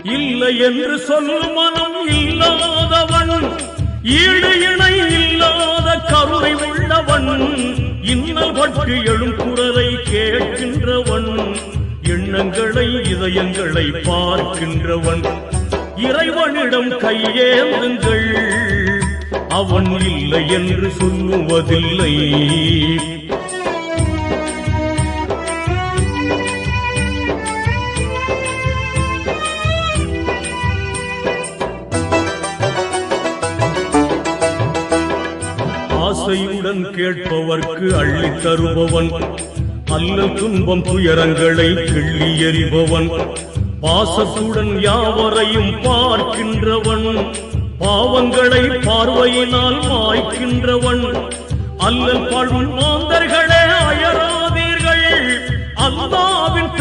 இல்லை என்று சொல்லும் மனம் இல்லாதவன், ஈடு இணை இல்லாத கருணை உள்ளவன், இன்னல் பட்டு எழும் குரலை கேட்கின்றவன், எண்ணங்களை இதயங்களை பார்க்கின்றவன். இறைவனிடம் கையேந்துங்கள், அவன் இல்லை என்று சொல்லுவதில்லை. ஆசையுடன் கேட்பவர்க்கு அள்ளி தருபவன், அல்லல் துன்பம் துயரங்களை கிள்ளி எறிபவன், பாசத்துடன் யாவரையும் பார்க்கின்றவன், பாவங்களை பார்வையினால் மாய்க்கின்றவன், அல்லல் பாழும் மாந்தர்களே அயராதீர்கள், அல்லாஹ்வின்